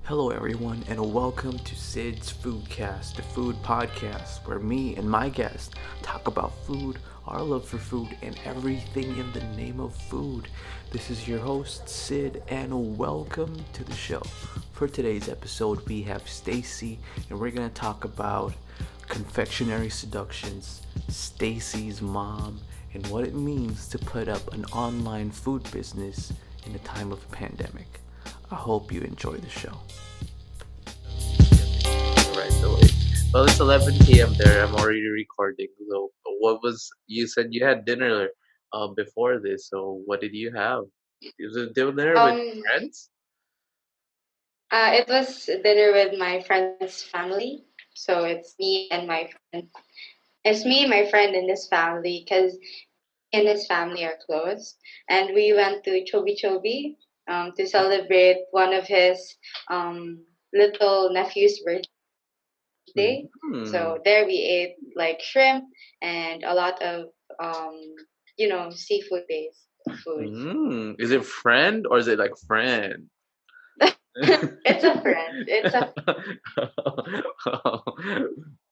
Hello, everyone, and welcome to Sid's Foodcast, the food podcast where me and my guest talk about food, our love for food, and everything in the name of food. This is your host, Sid, and welcome to the show. For today's episode, we have Stacy, and we're going to talk about Confectionery Seductions, Stacy's mom, and what it means to put up an online food business in a time of pandemic. I hope you enjoy the show. Right away. Well, it's 11 p.m. there. I'm already recording. So, you said you had dinner before this. So, what did you have? Was it dinner with Um, friends? it was dinner with my friend's family. So it's me and my friend. It's me, my friend, and his family, because he and his family are close. And we went to Chobi Chobi to celebrate one of his little nephew's birthday. Hmm. So there we ate like shrimp and a lot of um, seafood based food. Is it friend or is it like friend? It's a friend. It's a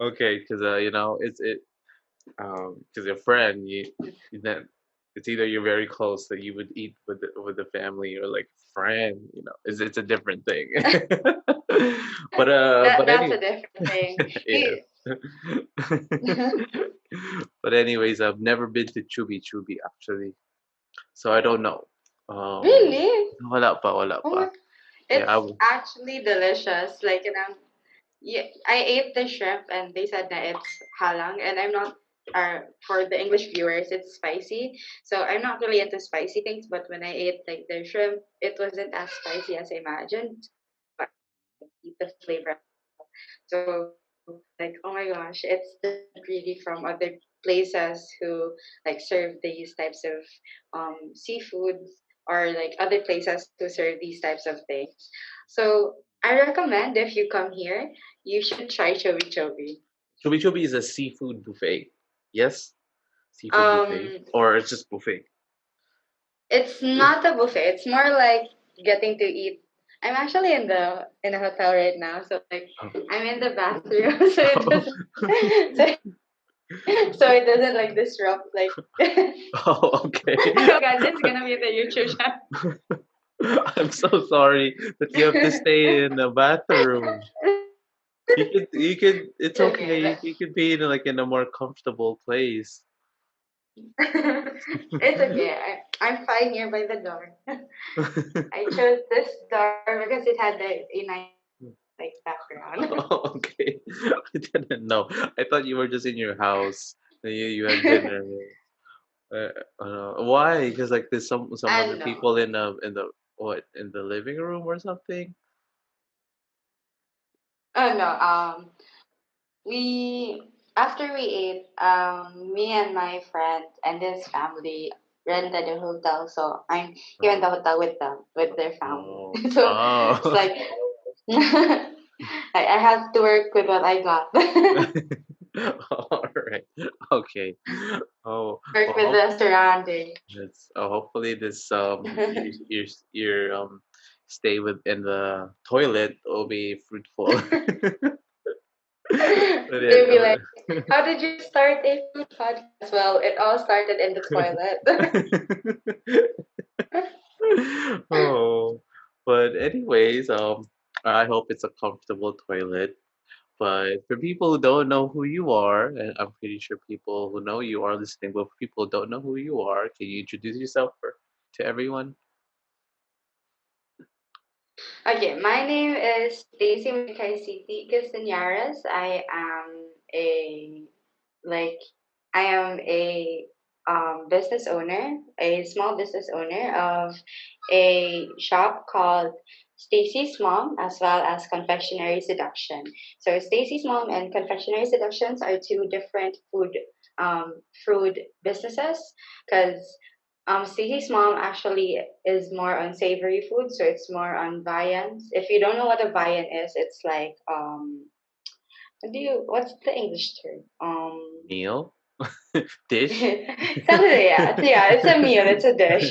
Okay, because because your friend, then it's either you're very close that you would eat with the family or like friend, it's a different thing. But that's anyway, a different thing. yes. But anyways, I've never been to Chubi Chubi actually, so I don't know. Um, Really? wala Oh my, pa. Yeah, it's actually delicious. Like, yeah, I ate the shrimp and they said that it's halang, and I'm not. For the English viewers, it's spicy. So I'm not really into spicy things. But when I ate like the shrimp, it wasn't as spicy as I imagined. But I eat the flavor. So like, oh my gosh, it's different really from other places who like serve these types of seafoods, or like other places who serve these types of things. So I recommend if you come here, you should try Chobi Chobi. Chubi Chubi is a seafood buffet. Yes, seafood buffet, Um, or it's just buffet. it's not a buffet. It's more like getting to eat. I'm actually in a hotel right now, so like I'm in the bathroom, so it doesn't so so it doesn't like disrupt like Oh, okay. oh god, this is gonna be the YouTube I'm so sorry that you have to stay in the bathroom. channel. It's It's okay. okay. You could be in in a more comfortable place. It's okay. I'm fine here by the door. I chose this door because it had a nice like background. Oh, okay. I didn't know. I thought you were just in your house. And you had dinner. Why? Because like there's some other And no. people in the living room or something. Oh no. We after we ate, me and my friend and his family rented a hotel, so I'm here in Oh, the hotel with them, with their family. oh, So it's oh. like I have to work with what I got. All right. Okay. Oh, Work well, with the surrounding. hopefully this your stay within the toilet will be fruitful. But yeah, They'll be like, "How did you start a food podcast?" Well, it all started in the toilet. oh, but anyways, I hope it's a comfortable toilet. But for people who don't know who you are, and I'm pretty sure people who know you are listening, but for people who don't know who you are, can you introduce yourself to everyone? Okay, my name is Stacy Castanyaras. A like I am a business owner, a small business owner of a shop called Stacy's Mom, as well as Confectionery Seduction. So Stacy's Mom and Confectionery Seductions are two different food businesses, because Stacy's mom actually is more on savory food, so it's more on viands. If you don't know what a viand is, it's like what's the English term? Meal? Dish? Something, yeah, it's a meal, it's a dish.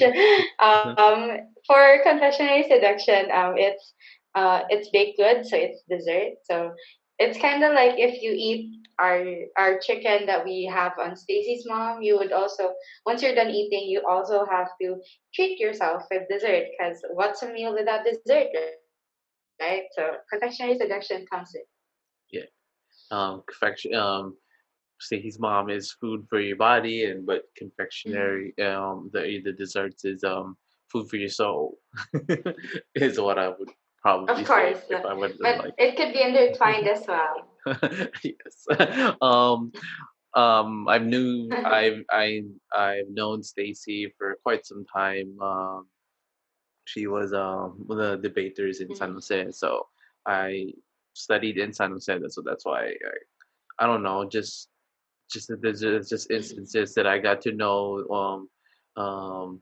For confectionery seduction, it's it's baked goods, so it's dessert. So it's kind of like if you eat our chicken that we have on Stacy's mom, you would also, once you're done eating, you also have to treat yourself with dessert, because what's a meal without dessert, right? So confectionery seduction comes in. Yeah. Confection. Say his mom is food for your body, and but confectionery, the desserts is food for your soul, is what I would Of probably say course, if I would but like. it could be intertwined as well. Yes. I've known Stacy for quite some time. She was one of the debaters in San Mhm. Jose, so I studied in San Jose, so that's why I don't know, just that there's just instances that I got to know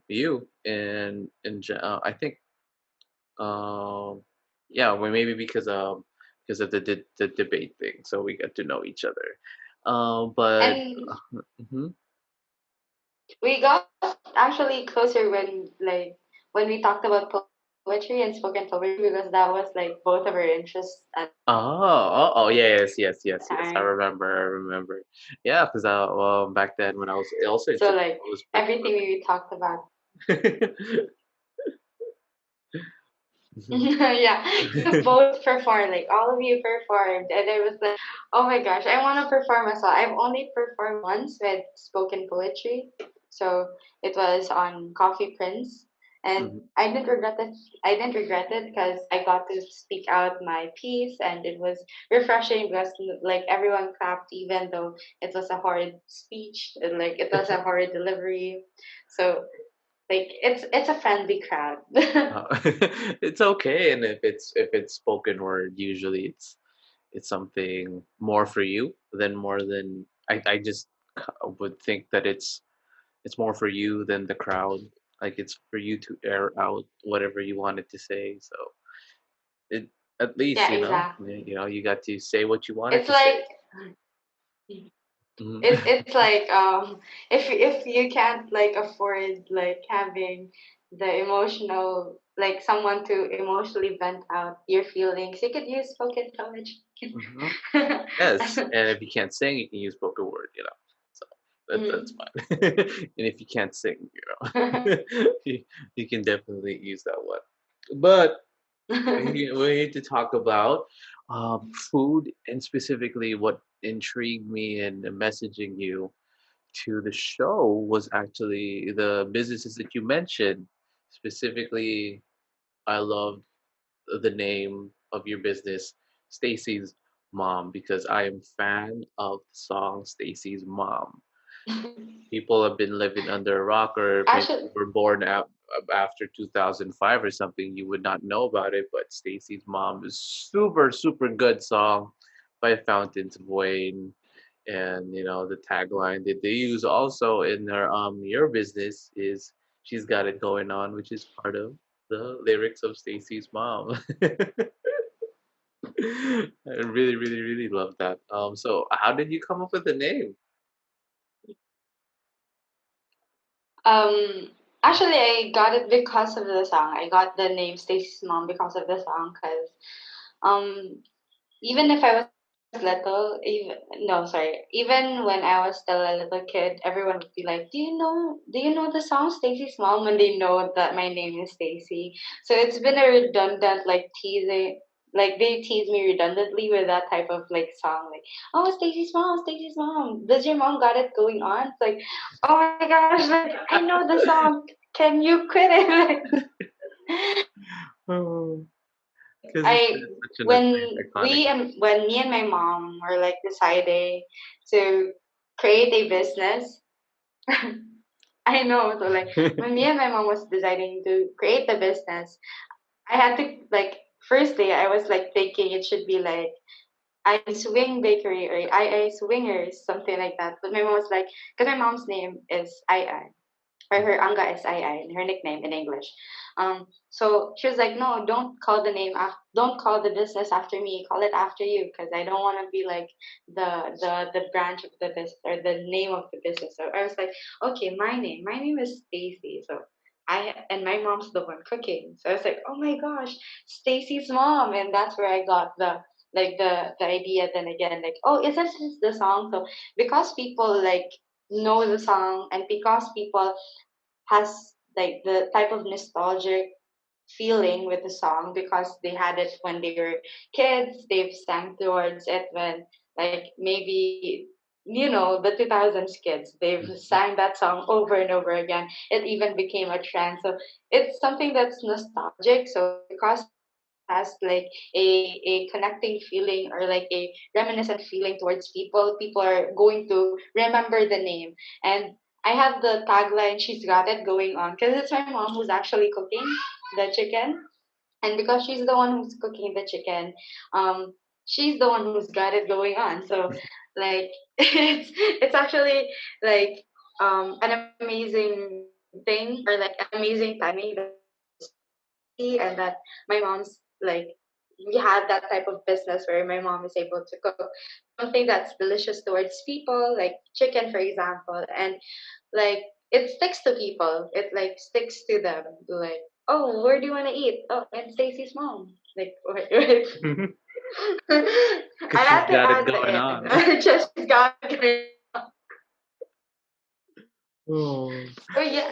you and I think um yeah, well, maybe because of the debate thing, so we got to know each other. But And mhm. we got actually closer when, like, when we talked about poetry and spoken poetry, because that was like both of our interests at the time. Oh, yes, yes, yes, yes. I remember. Yeah, because back then when I was So also like into I was everything with we talked about. Mhm. Yeah, you both performed, like all of you performed, and it was like, oh my gosh, I want to perform as well. I've only performed once with spoken poetry, so it was on Coffee Prince, and Mhm. I didn't regret it. I didn't regret it because I got to speak out my piece, and it was refreshing because like everyone clapped, even though it was a horrid speech, and like it was a horrid delivery. So like it's a friendly crowd. Uh, it's okay, and if it's spoken word, usually it's something more for you than more than I just would think that it's more for you than the crowd. Like it's for you to air out whatever you wanted to say. So it at least Yeah, exactly. you got to say what you wanted It's to say. like Mhm. it's like if you can't like afford like having the emotional, like someone to emotionally vent out your feelings, you could use spoken poetry. Mhm. Yes, and if you can't sing, you can use spoken word. So that's Mm. fine. And if you can't sing, you, you can definitely use that one. But we're here to talk about food, and specifically what intrigued me in messaging you to the show was actually the businesses that you mentioned. Specifically, I love the name of your business, Stacy's Mom, because I am fan of the song Stacy's Mom. People have been living under a rock, or maybe Actually, you were born out after 2005 or something, you would not know about it, but Stacy's Mom is super good song by Fountains of Wayne. And the tagline that they use also in their your business is she's got it going on, which is part of the lyrics of Stacy's Mom. I really love that. So how did you come up with the name? um actually I got it because of the song. I got the name Stacy's mom because of the song, because um even if I was little, even when I was still a little kid, everyone would be like, "Do you know the song Stacy's Mom?" When they know that my name is Stacy. So it's been a redundant like teasing. Like they tease me redundantly with that type of like song, like, "Oh, Stacy's mom. Does your mom got it going on?" It's like, oh my gosh, like I know the song. Can you quit it? Oh, Like because I it's such an iconic. when me and my mom were like deciding to create a business. I know. So like when me and my mom was deciding to create the business, I had to like, firstly I was like thinking it should be like I Swing Bakery or I Swingers, something like that. But my mom was like, because my mom's name is I, or her anga is Ai, her nickname in English. So she was like, no, don't call the business after me. Call it after you, because I don't want to be like the branch of the business or the name of the business. So I was like, okay, my name is Stacy. So and my mom's the one cooking. So I was like, oh my gosh, Stacy's mom, and that's where I got the idea. Then again, like, oh, is this the song? So because people like know the song, and because people has like the type of nostalgic feeling with the song because they had it when they were kids, they've sang towards it when like maybe the 2000s kids, they've Mhm. sang that song over and over again. It even became a trend. So it's something that's nostalgic. So because has like a connecting feeling or like a reminiscent feeling towards people are going to remember the name. And I have the tagline, she's got it going on, because it's my mom who's actually cooking the chicken. And because she's the one who's cooking the chicken, um she's the one who's got it going on. So like it's actually like an amazing thing, or like an amazing timing that and that my mom's like, we have that type of business where my mom is able to cook something that's delicious towards people, like chicken, for example. And like it sticks to people. It like sticks to them. Like, oh, where do you want to eat? Oh, and Stacy's mom. Like, right. I Because she's had to got it add the going end. on. Just got Oh. so yeah,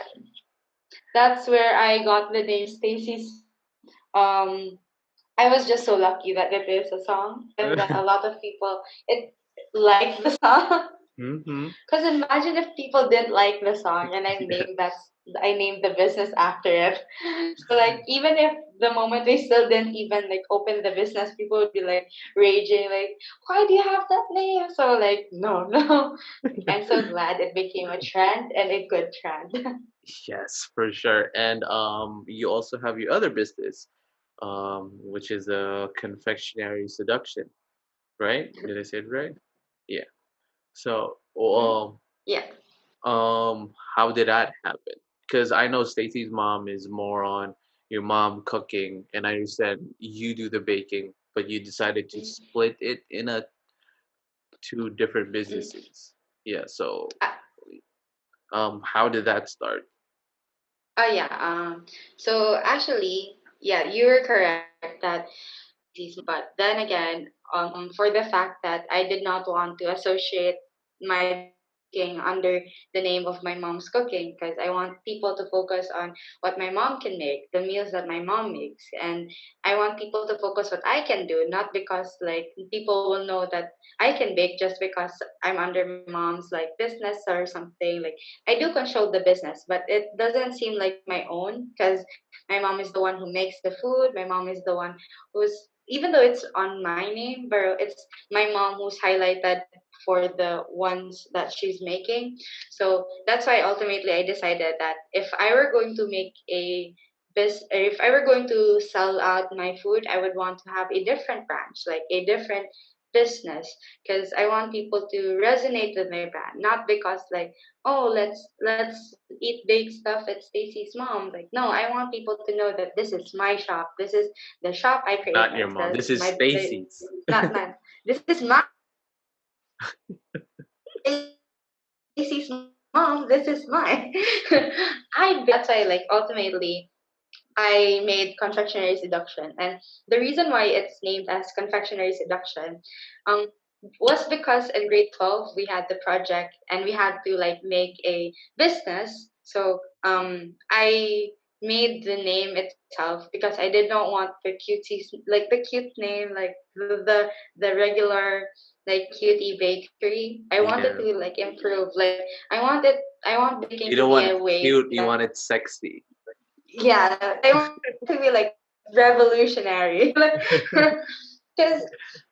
that's where I got the name Stacy's. Um, I was just so lucky that it is a song and that a lot of people it like the song. Mm-hmm. Because imagine if people didn't like the song and I named the business after it. So like even if the moment we still didn't even like open the business, people would be like raging like, why do you have that name? So like no, no. Like, I'm so glad it became a trend and a good trend. Yes, for sure. And you also have your other business, which is a confectionery seduction, right? Did I say it right? Yeah. So, Mhm. Yeah. how did that happen? Because I know Stacy's mom is more on your mom cooking, and I understand you do the baking, but you decided to split it in a two different Mm. businesses. Yeah. So, Uh, how did that start? oh yeah. So actually, yeah, you were correct that but then again, for the fact that I did not want to associate my baking under the name of my mom's cooking, because I want people to focus on what my mom can make, the meals that my mom makes, and I want people to focus what I can do, not because like people will know that I can bake just because I'm under my mom's like business or something. Like I do control the business, but it doesn't seem like my own because my mom is the one who makes the food. My mom is the one who's, even though it's on my name, but it's my mom who's highlighted for the ones that she's making. So that's why ultimately I decided that if I were going to make or if I were going to sell out my food, I would want to have a different branch, like a different business, because I want people to resonate with my brand, not because like, oh, let's eat big stuff at Stacy's mom. Like, no, I want people to know that this is my shop. This is the shop I Not your created. mom. This That's is Stacy's. not this is my Stacy's mom. This is mine. That's why like ultimately I made Confectionery Seduction. And the reason why it's named as Confectionery Seduction um, was because in grade 12 we had the project and we had to like make a business. So I made the name itself because I did not want the cutesy, like the cute name, like the regular like cutie bakery. I wanted Yeah. to like improve. Like I want baking You to don't be want a it way cute, you that, want it sexy. yeah, I want it to be like revolutionary. Because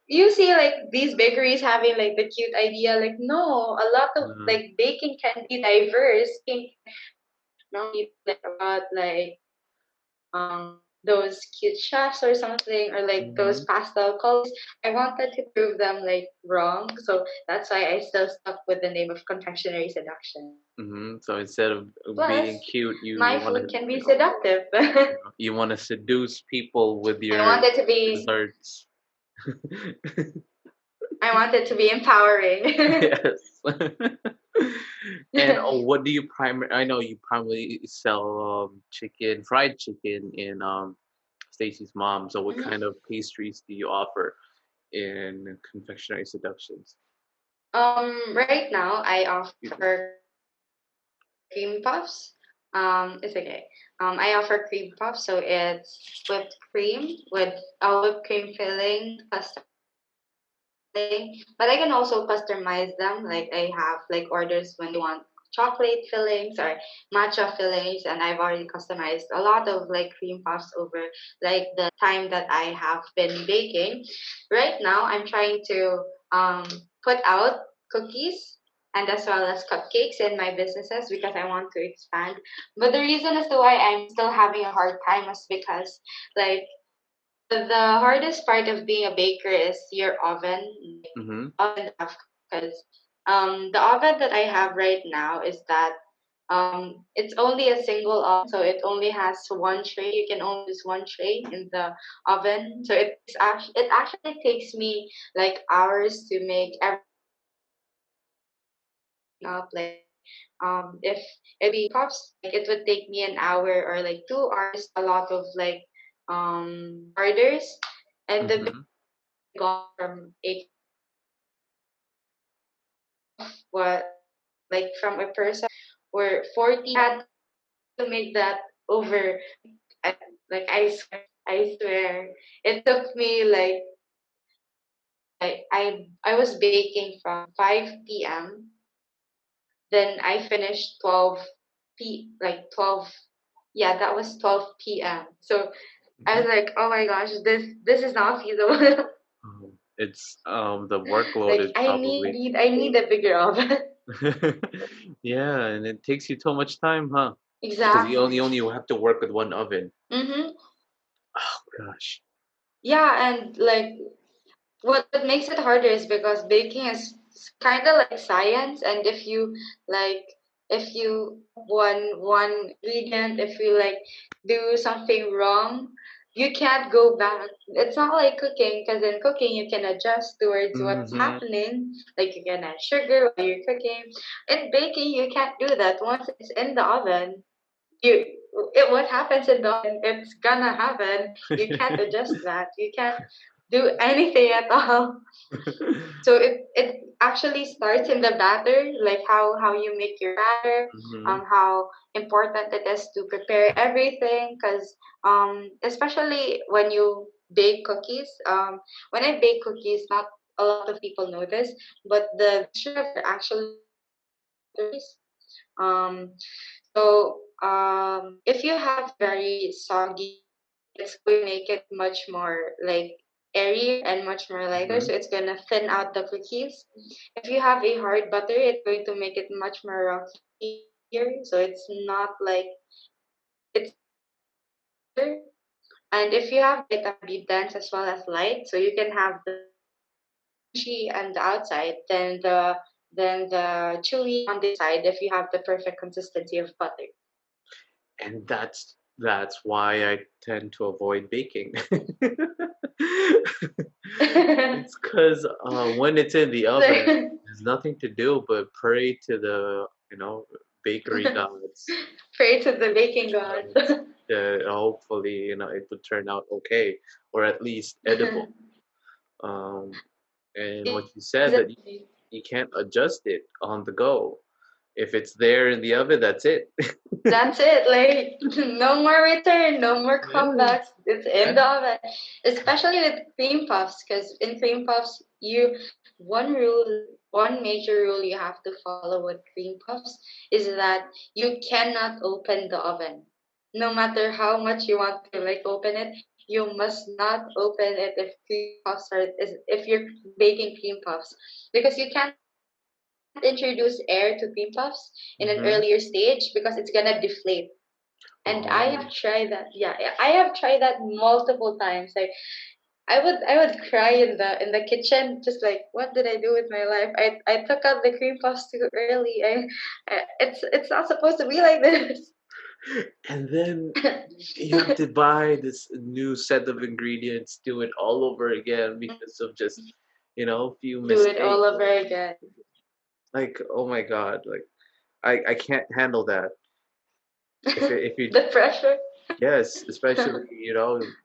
you see like these bakeries having like the cute idea, like no, a lot of Mhm, like baking can be diverse. Baking not be like about like those cute chefs or something, or like those mhm, pastel colors. I wanted to prove them like wrong, so that's why I still stuck with the name of Confectionery Seduction. mhm. So instead of Plus, being cute, my food can be seductive. you wanna seduce people with I your want it to be desserts. I want it to be empowering. Yes. And what do you I know you primarily sell chicken, fried chicken in Stacy's mom. So what Mhm. kind of pastries do you offer in Confectionery Seductions? Right now I Excuse me. offer cream puffs. It's okay. I offer cream puffs, so it's whipped cream with a whipped cream filling, custard filling. But I can also customize them. Like I have like orders when they want chocolate fillings or matcha fillings, and I've already customized a lot of like cream puffs over like the time that I have been baking. Right now, I'm trying to put out cookies and as well as cupcakes in my businesses because I want to expand. But the reason as to why I'm still having a hard time is because like the hardest part of being a baker is your oven, like Mm-hmm. oven that I have because the oven that I have right now is that it's only a single oven, so it only has one tray. You can only use one tray in the oven, so it actually takes me like hours to make everything up. Like if it be puffs, like it would take me an hour or like 2 hours. A lot of like orders, and the Mm-hmm. gone from a what like from a person where 40 had to make that over I, like I swear it took me like I was baking from 5 p.m. then I finished 12 yeah, that was 12 p.m. So I Mm-hmm. was like, oh my gosh, this is not feasible. It's the workload Like is I probably need I need a bigger oven. yeah, and it takes you so much time, huh? Because Exactly. you only have to work with one oven. Mm-hmm. Oh gosh. Yeah, and like what makes it harder is because baking is kind of like science, and like if you one ingredient, if you like do something wrong, you can't go back. It's not like cooking, because in cooking you can adjust towards what's Mm-hmm. happening. Like you can add sugar while you're cooking. In baking, you can't do that. Once it's in the oven, you what happens in the oven, it's gonna happen. You can't adjust that. You can't do anything at all. So it actually starts in the batter, like how you make your batter, Mm-hmm. how important it is to prepare everything. Because especially when you bake cookies, when I bake cookies, not a lot of people know this, but the sugar actually batteries. Um, if you have very soggy dough, it's going to make it much more like airier and much more lighter. Mm-hmm. So it's going to thin out the cookies. If you have a hard butter, it's going to make it much more rockier. So it's not like it's lighter. And if you have it be dense as well as light, so you can have the crunchy on the outside, then the chewy on the inside. If you have the perfect consistency of butter. And that's why I tend to avoid baking. It's because when it's in the oven, there's nothing to do but pray to the bakery gods Pray to the baking gods. that hopefully it would turn out okay or at least edible. Um, and what you said that Exactly. you can't adjust it on the go. If it's there in the oven, that's it. That's it. Like no more return, no more Yeah, comebacks. It's in yeah. the oven. Especially with cream puffs, because in cream puffs, one major rule you have to follow with cream puffs is that you cannot open the oven. No matter how much you want to like open it, you must not open it if you're baking cream puffs, because you can't introduce air to cream puffs in an earlier stage Mm-hmm. because it's gonna deflate. And I have Oh. tried that. Yeah, I have tried that multiple times. Like I would cry in the kitchen, just like what did I do with my life? I took out the cream puffs too early. It's not supposed to be like this. And then you have to buy this new set of ingredients, do it all over again because of just, a few Do it all mistakes. over again. Like, oh my God, like I can't handle that. If you The pressure. yes, especially,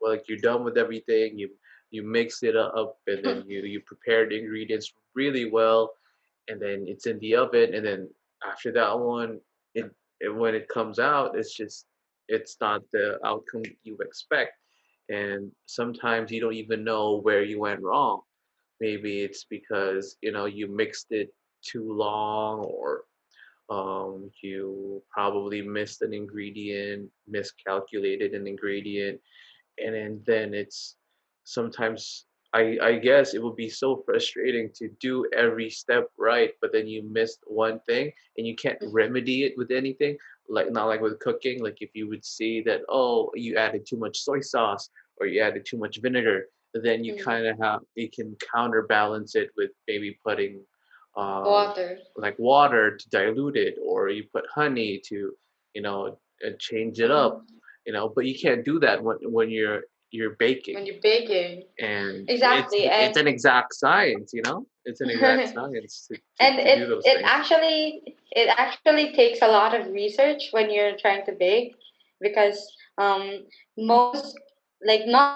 like you're done with everything, you mix it up and then you prepare the ingredients really well and then it's in the oven and then after that one it, when it comes out it's not the outcome you expect and sometimes you don't even know where you went wrong. Maybe it's because, you mixed it too long or you probably missed an ingredient, miscalculated an ingredient, and then it's sometimes I guess it would be so frustrating to do every step right, but then you missed one thing and you can't remedy it with anything. Like not like with cooking, like if you would see that oh you added too much soy sauce or you added too much vinegar, then you kind of have you can counterbalance it with maybe putting um, Water. like water to dilute it, or you put honey to change it up but you can't do that when you're baking When you're baking. and Exactly. it's And an exact science, it's an exact science and to do those things. it actually takes a lot of research when you're trying to bake because most like not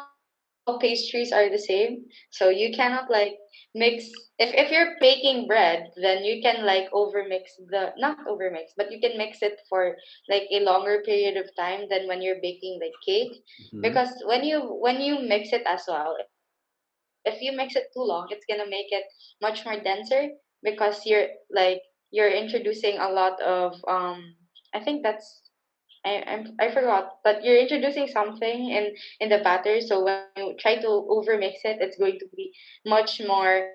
all pastries are the same, so you cannot like mix. If you're baking bread, then you can like overmix the not overmix, but you can mix it for like a longer period of time than when you're baking like cake, Hmm. because when you mix it as well, if you mix it too long, it's gonna make it much more denser because you're introducing a lot of I think I forgot, but you're introducing something in the batter. So when you try to overmix it, it's going to be much more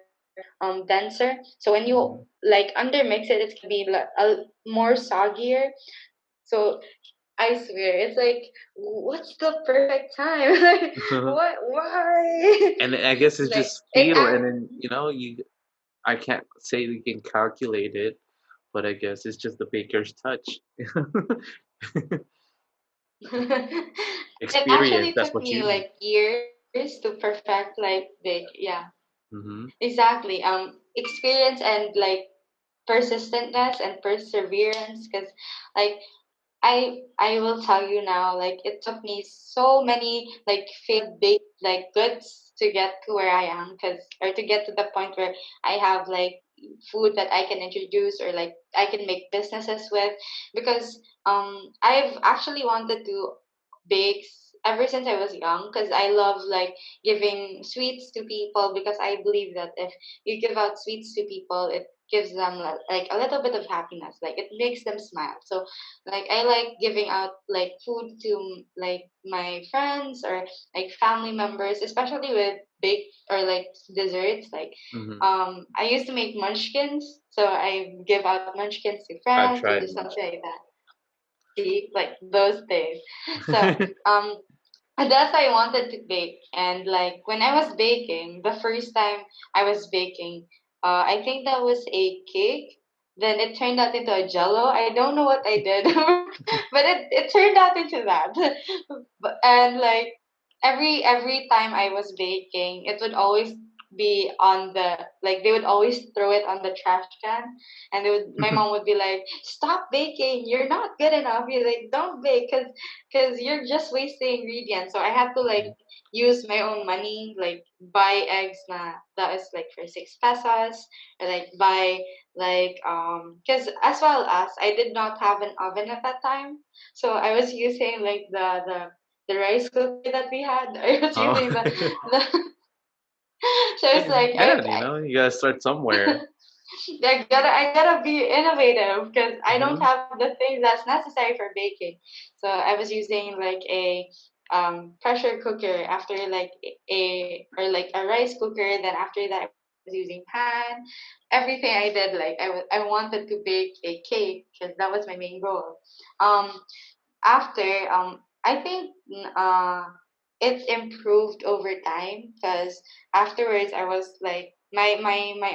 denser. So when you Hmm. like undermix it, it's gonna be like more soggier. So I swear, it's like, what's the perfect time? Like, what? Why? And I guess it's Like just it. feel and then you I can't say you can calculate it, but I guess it's just the baker's touch. It Experience, actually that's took what me you need. like years to perfect like bake. Yeah, Hmm. exactly. Experience and like persistentness and perseverance, because like I will tell you now, like it took me so many like failed baked like goods to get to where I am, cause or to get to the point where I have like food that I can introduce or like I can make businesses with, because I've actually wanted to bake ever since I was young, because I love like giving sweets to people, because I believe that if you give out sweets to people, it gives them like a little bit of happiness, like it makes them smile. So like I like giving out like food to like my friends or like family members, especially with baked or like desserts. Like Hmm. I used to make munchkins, so I give out munchkins to I've friends or tried. just something like that. See, like those days. So um and that's why I wanted to bake. And like when I was baking, the first time I was baking, I think that was a cake. Then it turned out into a jello. I don't know what I did, but it turned out into that. And like every time I was baking, it would always be on the like they would always throw it on the trash can, and my mom would be like, "Stop baking! You're not good enough. You like don't bake, cause you're just wasting ingredients." So I had to like use my own money, like buy eggs that is like for 6 pesos, or like buy like cause as well as I did not have an oven at that time, so I was using like the rice cooker that we had. I was Oh. using the so Hey, it's like good, you gotta start somewhere. I gotta be innovative because I don't Hmm. have the things that's necessary for baking. So I was using like a pressure cooker after like a or like a rice cooker. Then after that I was using pan. Everything I did, like I wanted to bake a cake because that was my main goal. Um, after I think it's improved over time, because afterwards I was like my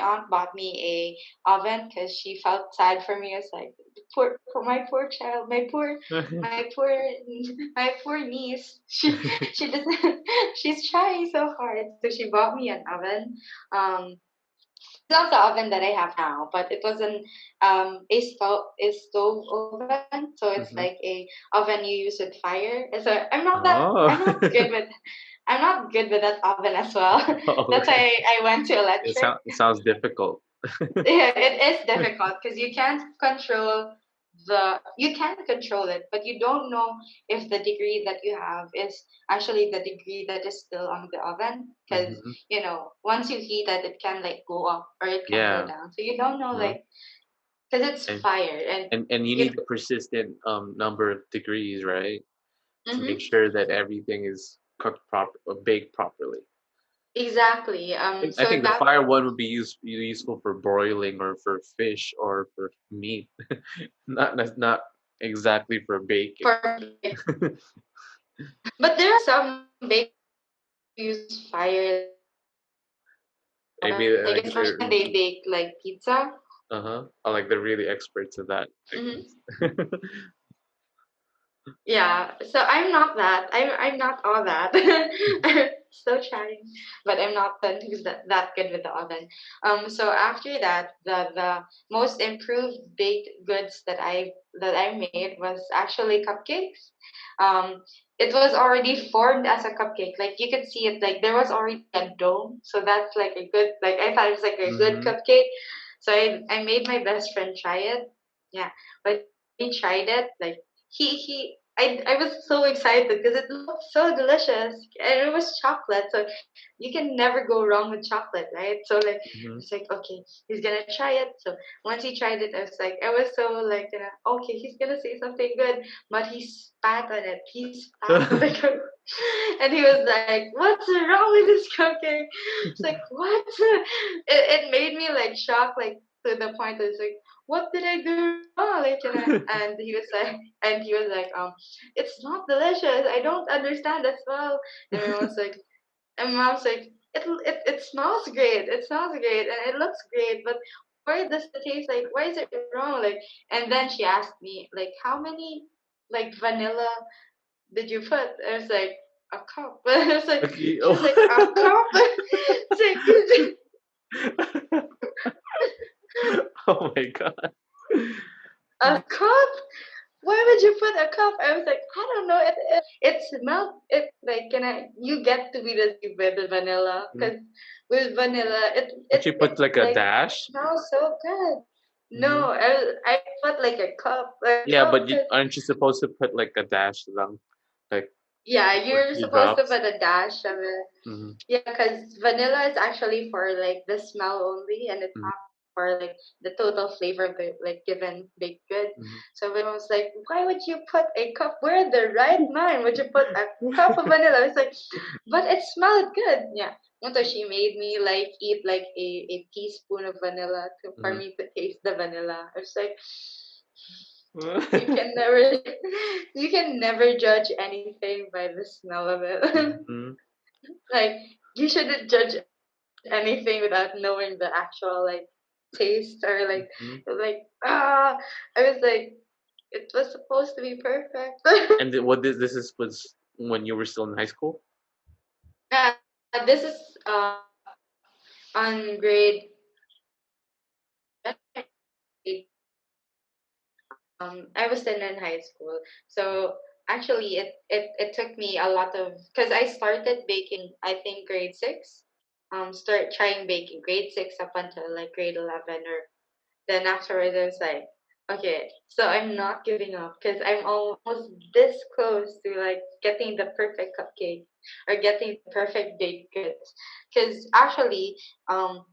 aunt bought me a oven because she felt sad for me. It's like for my poor child, my poor my poor niece. She doesn't she's trying so hard, so she bought me an oven. um It's not the oven that I have now, but it was an a stove oven, so it's like Mm-hmm. a oven you use with fire. And so Oh. I'm not good with that oven as well. That's Okay. why I went to electric. It sounds difficult. Yeah, it is difficult because you can control it, but you don't know if the degree that you have is actually the degree that is still on the oven. Because Hmm. once you heat it, it can like go up or it can go Yeah. down. So you don't know Uh-huh. like because it's And fire and and you you need a persistent number of degrees, right? To make hmm sure that everything is cooked baked properly. exactly. I So think the that fire one would be useful for broiling or for fish or for meat, not exactly for baking. for but there are some bakers who use fire like Maybe like especially when they bake like pizza. uh-huh. I like they're really experts at that, I Hmm guess. Yeah, so I'm not that. I'm not all that. I'm still trying, but I'm not the who's that good with the oven. So after that, the most improved baked goods that I made was actually cupcakes. Um, it was already formed as a cupcake. Like you could see it. Like there was already a dome. So that's like a good. Like I thought it was like a good Hmm. cupcake. So I made my best friend try it. Yeah, but he tried it. Like I was so excited because it looked so delicious and it was chocolate. So you can never go wrong with chocolate, right? So like Hmm. it's like okay, he's gonna try it. So once he tried it, I was so like okay, he's gonna say something good, but he spat on it. He spat on the cookie, and he was like, "What's wrong with this cookie?" It's like what? It made me like shocked, like to the point that it's like, what did I do wrong? And he was like, it's not delicious. I don't understand as well. And mom's like, it smells great. It smells great and it looks great, but why does it taste like? Why is it wrong? Like, and then she asked me like, how many like vanilla did you put? I was like, a cup. I was like, Okay. she was like, a cup. It's like, Oh my god. a cup? Why would you put a cup? I was like, I don't know. It smelled it like you get to be the with the vanilla Mhm. because with vanilla But you put it like a like dash. smells so good. Hmm. No, I put like a cup, like Yeah, cup. but aren't you supposed to put like a dash lang, like Yeah, or you're few supposed to drops? put a dash of it. Hmm. Yeah, because vanilla is actually for like the smell only, and it's Hmm. not for like the total flavor of the like given baked good. Hmm. So when I was like, why would you put a cup? Where in the right mind would you put a cup of vanilla? It's like, but it smelled good. Yeah. And so she made me like eat like a teaspoon of vanilla for Hmm. me to taste the vanilla. I was like, you can never you can never judge anything by the smell of it. Hmm. Like you shouldn't judge anything without knowing the actual like taste or Hmm. like ah I was like it was supposed to be perfect. And what this is was when you were still in high school? This is on grade I was still in high school. So actually it took me a lot of because I started baking I think grade 6. Start trying baking grade 6 up until like grade 11 or then afterwards I was like, okay, so I'm not giving up because I'm almost this close to like getting the perfect cupcake or getting the perfect baked goods. Because actually, um,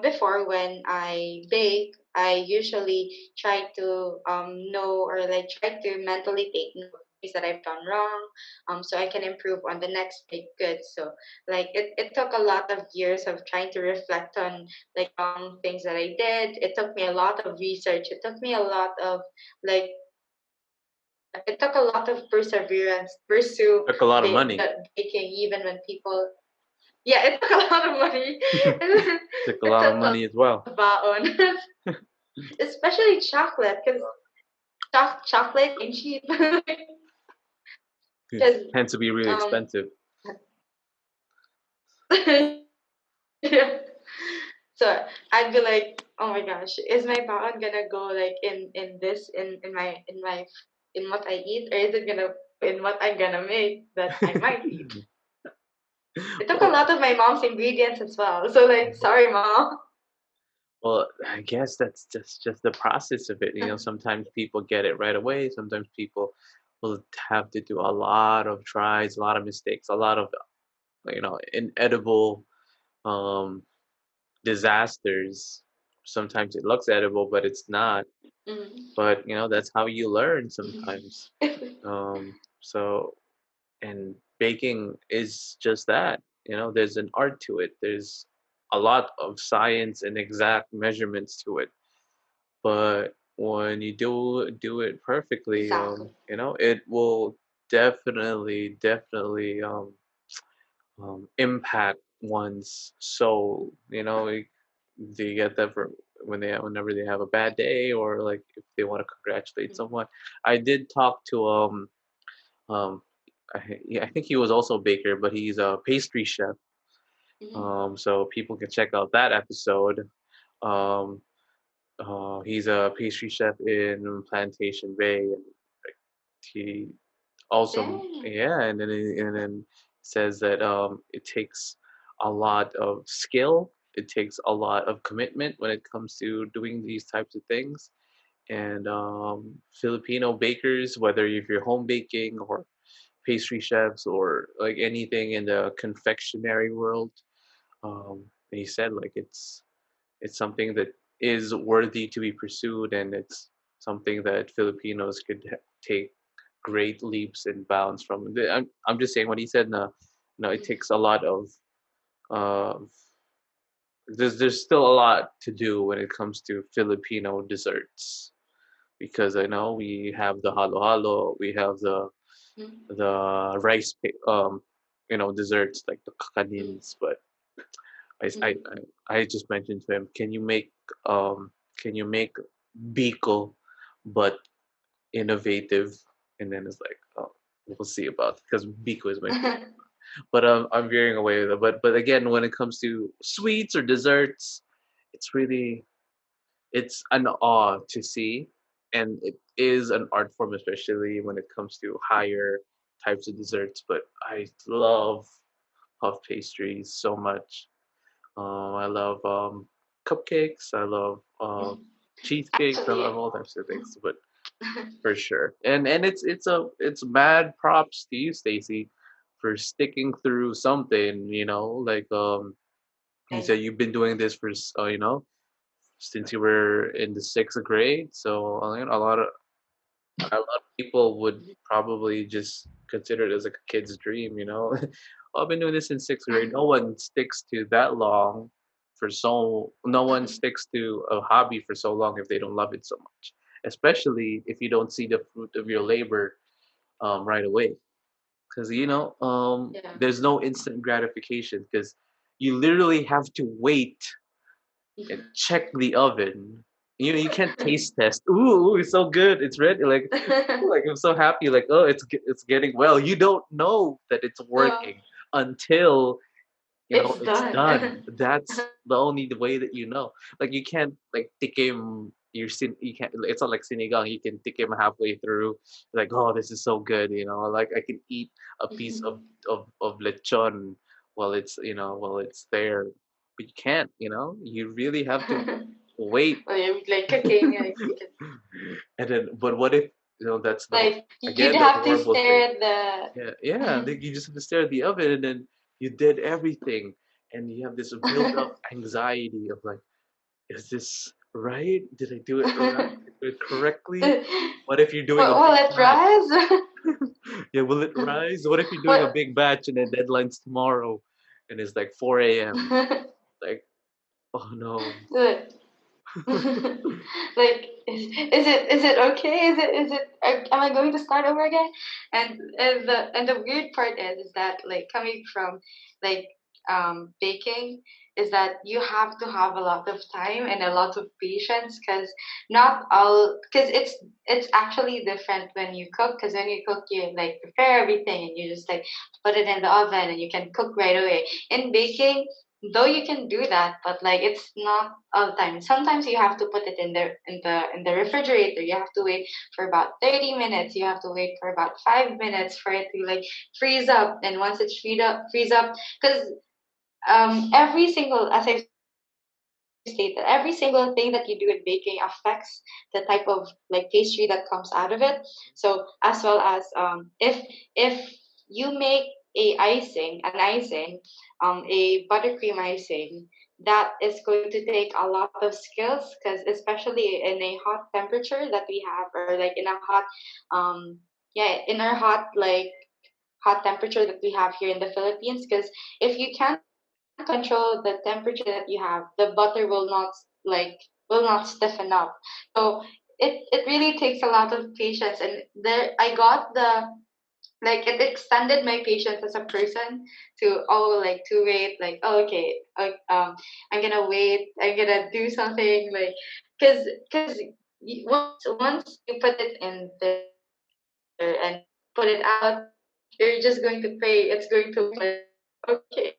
before when I bake, I usually try to know or like try to mentally take note of things that I've done wrong, so I can improve on the next baked good. So like it took a lot of years of trying to reflect on like wrong things that I did. It took me a lot of research. It took me a lot of like it took a lot of perseverance to pursue Took a lot of money. baking even when people yeah, it took a lot of money. Took a It lot of took a money as well. lot of baon, especially chocolate, because chocolate ain't cheap. It Because tends to be really um, expensive. yeah. I'd be like, oh my gosh, is my baon gonna go like in this in what I eat, or is it gonna in what I'm gonna make that I might eat? It took a Well, lot of my mom's ingredients as well. So like, sorry, mom. well, I guess that's just the process of it. Sometimes people get it right away. Sometimes people will have to do a lot of tries, a lot of mistakes, a lot of inedible um, disasters. Sometimes it looks edible, but it's not. Mm. But that's how you learn sometimes. So and baking is just that. There's an art to it. There's a lot of science and exact measurements to it. But when you do it perfectly, Exactly. it will definitely impact one's soul. They get that for whenever they have a bad day, or like if they want to congratulate someone. I did talk to um yeah, I think he was also a baker, but he's a pastry chef. Mm-hmm. So people can check out that episode. Um, he's a pastry chef in Plantation Bay, and he also, Dang. yeah, and then says that it takes a lot of skill, it takes a lot of commitment when it comes to doing these types of things. And Filipino bakers, whether if you're home baking or pastry chefs or like anything in the confectionery world, he said like it's something that is worthy to be pursued, and it's something that Filipinos could take great leaps and bounds from. I'm just saying what he said. No, no, it takes a lot of. Uh, there's still a lot to do when it comes to Filipino desserts, because I know we have the halo halo, we have Mm-hmm. the desserts like the kakanins. But I, I Mm-hmm. I just mentioned to him, um can you make biko but innovative? And then it's like, oh, we'll see about it, because biko is my favorite. But I'm veering away with it. But again, when it comes to sweets or desserts, it's really it's an awe to see, and it is an art form, especially when it comes to higher types of desserts. But I love puff pastries so much. I love cupcakes. I love cheesecakes. I love Actually, all types of things. But for sure, and it's mad props to you, Stacy, for sticking through something. Like you thank said, you've been doing this for since you were in the sixth grade. So a lot of people would you. probably just consider it as like a kid's dream. Oh, I've been doing this in sixth grade. Mhm. No one sticks to that long no one sticks to a hobby for so long if they don't love it so much. Especially if you don't see the fruit of your labor right away. Because Yeah. there's no instant gratification, because you literally have to wait and check the oven. You can't taste test. Ooh, it's so good. It's ready. Like I'm so happy. Like, oh, it's getting well. You don't know that it's Oh, working until it's it's done. done. That's the only way that you know. Like you can't like tikim you can't. It's not like sinigang. You can tikim halfway through. Like, oh, this is so good. Like I can eat a piece of lechon while it's there. But you can't. You really have to wait. Well, you're like cooking, like you can, And then, but what if that's like you'd again the have to horrible thing. stare at the. Yeah, yeah. Like you just have to stare at the oven, and then you did everything, and you have this build-up anxiety of like, is this right? Did I do it right? Did I do it correctly? What if you're doing a Will big it batch? rise? Yeah, will it rise? What if you're doing a What? big batch and the deadline's tomorrow, and it's like 4 a.m. Like, oh no. Like is it okay? Am I going to start over again? And the weird part is that like coming from like baking is that you have to have a lot of time and a lot of patience, because not all because it's actually different when you cook, because when you cook you like prepare everything and you just like put it in the oven and you can cook right away. In baking, though you can do that, but like it's not all the time. Sometimes you have to put it in the refrigerator. You have to wait for about 30 minutes. You have to wait for about 5 minutes for it to like freeze up. And once it's freeze up, because every single, as I've stated, every single thing that you do in baking affects the type of like pastry that comes out of it. So as well as if you make an icing, a buttercream icing, that is going to take a lot of skills, because especially in a hot temperature that we have, or like in a hot, yeah, in our hot like hot temperature that we have here in the Philippines. Because if you can't control the temperature that you have, the butter will not like will not stiffen up. So it really takes a lot of patience, and there I got the like it extended my patience as a person to like to wait, like, oh, okay, I'm gonna wait, I'm gonna do something, like, because once you put it in the refrigerator and put it out, you're just going to pray it's going to mix, like, okay,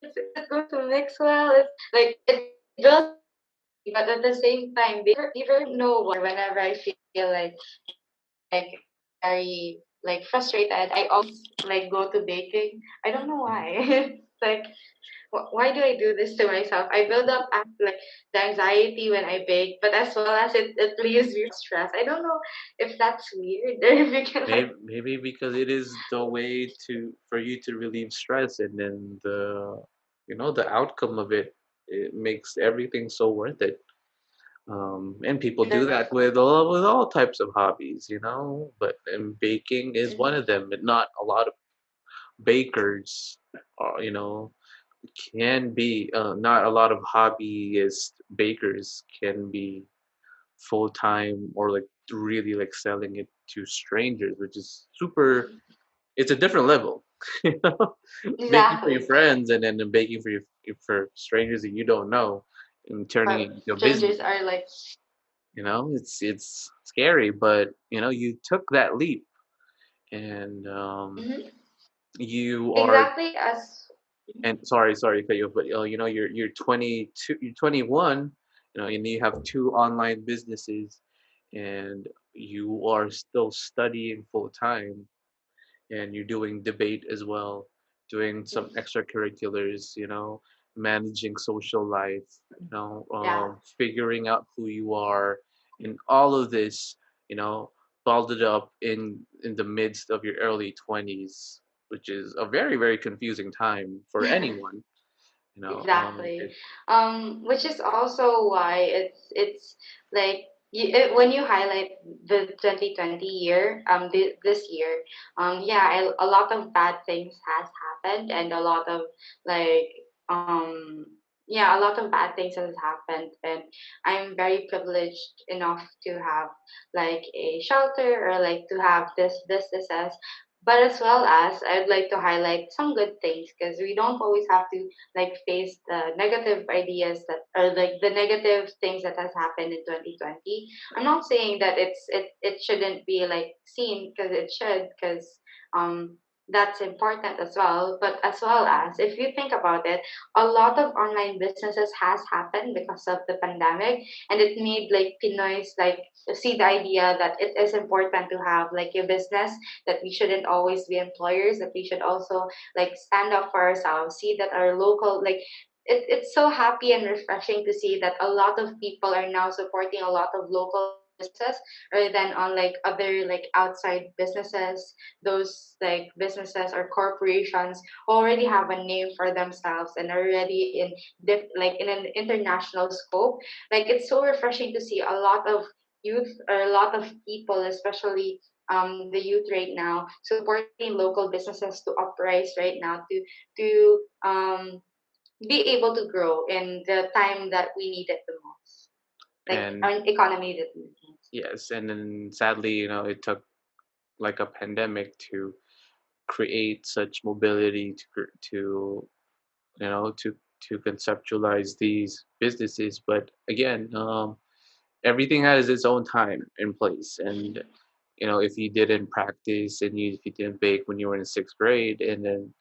is it going to mix well? It's like it builds anxiety, but at the same time, they very know whenever I feel like very like frustrated, I always like go to baking. I don't know Mhm. why. It's like, why do I do this to myself? I build up like the anxiety when I bake, but as well as it leaves me stress. I don't know if that's weird or if you can like. Maybe because it is the way to for you to relieve stress, and then the outcome of it makes everything so worth it. And people do that with all types of hobbies. But and baking is one of them. But not a lot of bakers, can be. Not a lot of hobbyist bakers can be full time or like really like selling it to strangers, which is super. It's a different level, you know. Baking for your Exactly. friends and then baking for strangers that you don't know and turning it But into a business. strangers are like, It's scary, but you took that leap, and mhm, you are. exactly as. And sorry to cut you off, but you're 22, you're 21, and you have two online businesses, and you are still studying full time, and you're doing debate as well, doing some extracurriculars, managing social life, Yeah. figuring out who you are, and all of this, balled up in the midst of your early 20s, which is a very, very confusing time for anyone. Exactly. It, Which is also why it's like when you highlight the 2020 year, this year, yeah, a lot of bad things has happened, and a lot of like, yeah, a lot of bad things has happened, and I'm very privileged enough to have like a shelter, or like to have this businesses. But as well as I'd like to highlight some good things, because we don't always have to like face the negative ideas that, or like the negative things that has happened in 2020. I'm not saying that it shouldn't be like seen, because it should, because um that's important as well. But as well as, if you think about it, a lot of online businesses has happened because of the pandemic, and it made like Pinoys like see the idea that it is important to have like a business, that we shouldn't always be employers, that we should also like stand up for ourselves, see that our local like it's so happy and refreshing to see that a lot of people are now supporting a lot of local businesses, rather than on like other like outside businesses, those like businesses or corporations who already have a name for themselves and are already in like in an international scope. Like it's so refreshing to see a lot of youth, or a lot of people, especially the youth right now, supporting local businesses to uprise right now, to be able to grow in the time that we need it the most, like and our economy that we need. yes, and then sadly, it took like a pandemic to create such mobility to conceptualize these businesses. But again, everything has its own time and place. And if you didn't practice and if you didn't bake when you were in sixth grade, and then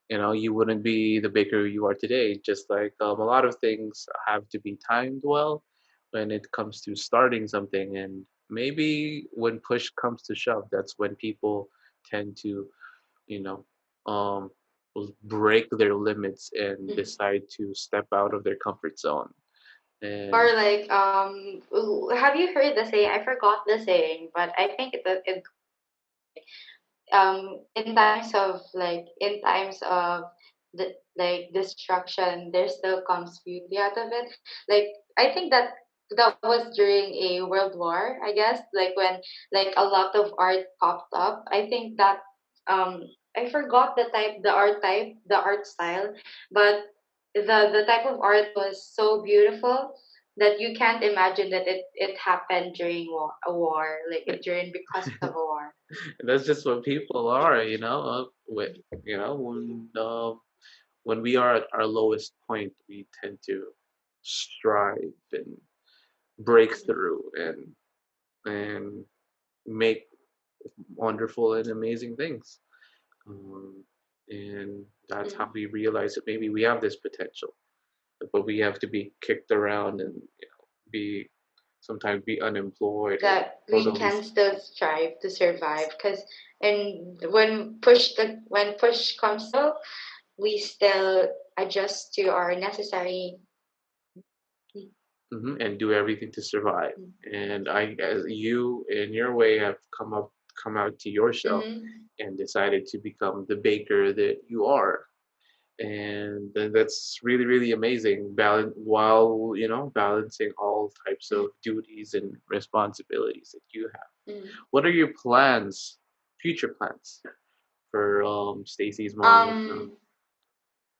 you wouldn't be the baker you are today. Just like a lot of things have to be timed well when it comes to starting something, and maybe when push comes to shove, that's when people tend to, you know, um, break their limits and Mhm. decide to step out of their comfort zone. And Or like, have you heard the saying? I forgot the saying, but I think it in times of the like destruction, there still comes beauty out of it. Like, I think that was during a world war, I guess, like when like a lot of art popped up. I think that um I forgot the art style, but the type of art was so beautiful that you can't imagine that it happened during like during because of a war. that's just what people are, with, when we are at our lowest point, we tend to strive and break through and make wonderful and amazing things. Um, and that's how Mm. we realize that maybe we have this potential, but we have to be kicked around and be sometimes be unemployed or That all we these. can still strive to survive, because and when push comes to, we still adjust to our necessary. And do everything to survive. And I, as you in your way, have come out to your shell Mm-hmm. and decided to become the baker that you are. And then that's really, really amazing. While balancing all types of duties and responsibilities that you have. Mm. What are your plans, future plans for Stacy's mom, Um,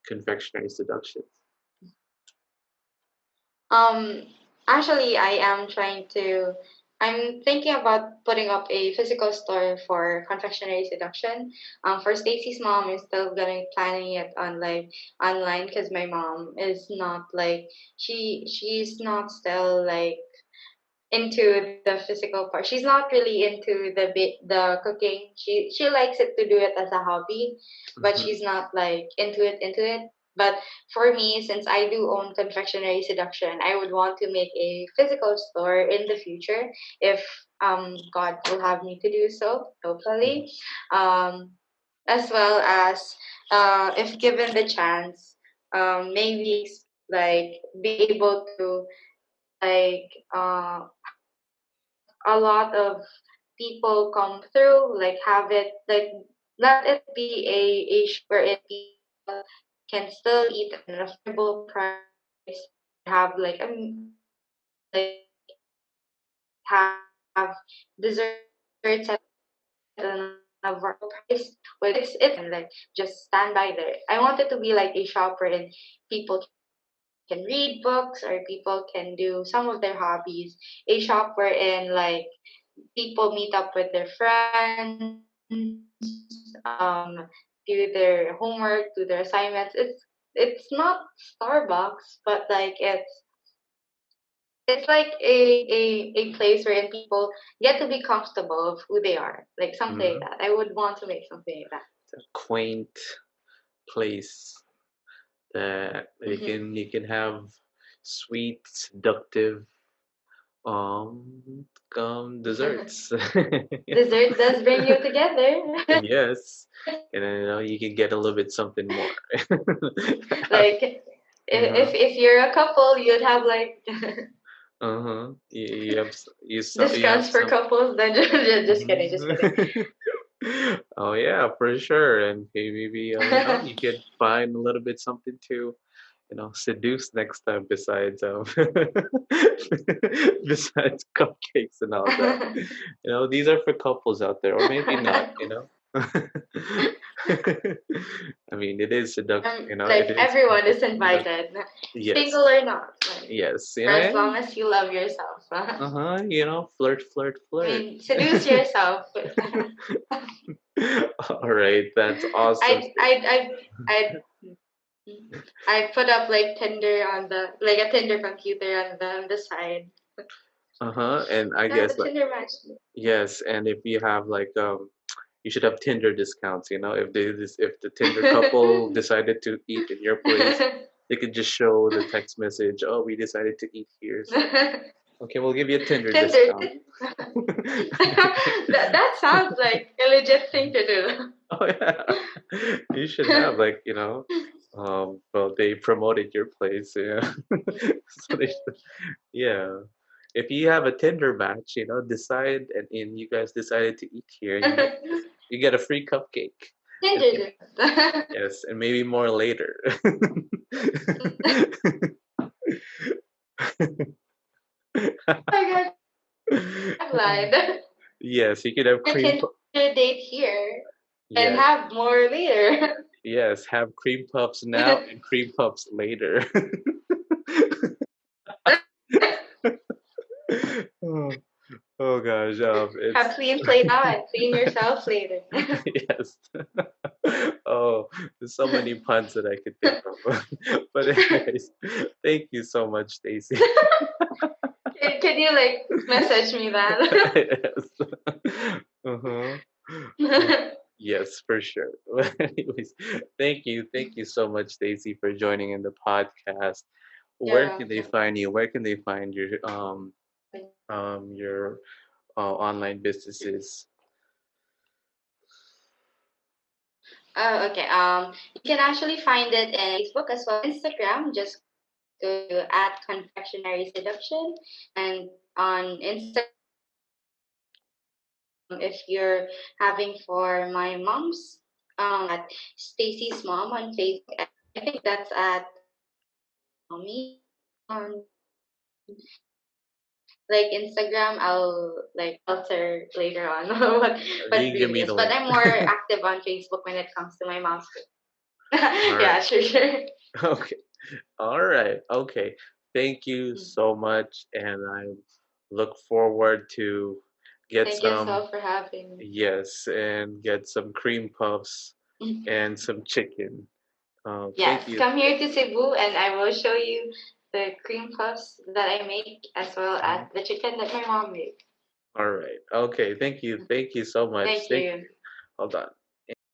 confectionery seductions? um, Actually, I'm thinking about putting up a physical store for Confectionery Seduction. For Stacy's mom, is still gonna planning it on like online, because my mom is not like she's not still like into the physical part. She's not really into the cooking. She likes it to do it as a hobby, but Hmm. she's not like into it. But for me, since I do own Confectionery Seduction, I would want to make a physical store in the future if God will have me to do so, hopefully. Um as well as if given the chance, maybe like be able to like have a lot of people come through, like have it like let it be a shop wherein people can still eat at an affordable price, have like like have desserts at an affordable price. Well, it's can like just stand by there. I want it to be like a shop wherein people can read books or people can do some of their hobbies. A shop wherein like people meet up with their friends, do their homework, do their assignments. It's not Starbucks, but like it's like a place wherein people get to be comfortable of who they are, like something like Hmm. that. I would want to make something like A quaint place that you that. can you can have sweet, seductive um desserts. Dessert does bring you together. Yes, and then you can get a little bit something more. Like Uh-huh. if you're a couple, you'd have like Uh-huh. You have you have discounts for some. couples. Then just kidding, just kidding. Mhm. Oh yeah, for sure. And maybe you could find a little bit something to seduce next time besides besides cupcakes and all that. These are for couples out there, or maybe not. I mean, it is Like it is everyone is confession seduction. invited, Yes, single or not, like, yes, for as long as you love yourself. uh-huh, flirt, flirt, I flirt. mean, seduce yourself. All right, that's awesome. I'd I'd I'd I'd I put up like Tinder on the like a Tinder computer on the side. Uh-huh, and I Yeah, guess the like Tinder match. yes, and if you have like you should have Tinder discounts. If the Tinder couple decided to eat in your place, they could just show the text message. Oh, we decided to eat here. So okay, we'll give you a Tinder Tinder. discount. That sounds like a legit thing to do. Oh yeah, you should have well, they promoted your place, yeah. So they should, yeah. If you have a Tinder match, decide and you guys decided to eat here, you get a free cupcake. Tinder. Oh Yes, and maybe more later. my god, I lied. Yes, you could have A cream. Tinder date here and Yes, have more later. yes, have cream puffs now and cream puffs later. Oh, oh gosh, Have it's clean plate now and clean yourself later. yes. Oh, there's so many puns that I could think of. But anyways, thank you so much, Stacy. Can you like message me that? Yes. Uh-huh. Oh, yes, for sure. But anyways, thank you so much, Stacy, for joining in the podcast. You're Where can they welcome. find you? Where can they find your online businesses? Oh, okay. You can actually find it in Facebook as well, Instagram. Just go to at Confectionery Seduction, and on Instagram, if you're having for my mom's, at Stacy's mom on Facebook. I think that's at mommy. On like Instagram, I'll like alter later on what You can give breed me is. the But link. I'm more active on Facebook when it comes to my mom's food. All Yeah, right. sure, sure. Okay. All right. Okay. Thank you so much, and I look forward to get Thank you some. so for having Yes, and get some cream puffs me. and some chicken. Thank Yes, you. come here to Cebu and I will show you the cream puffs that I make as well as Mhm. the chicken that my mom makes. All right. Okay. Thank you. Thank you so much. Thank you. Hold on.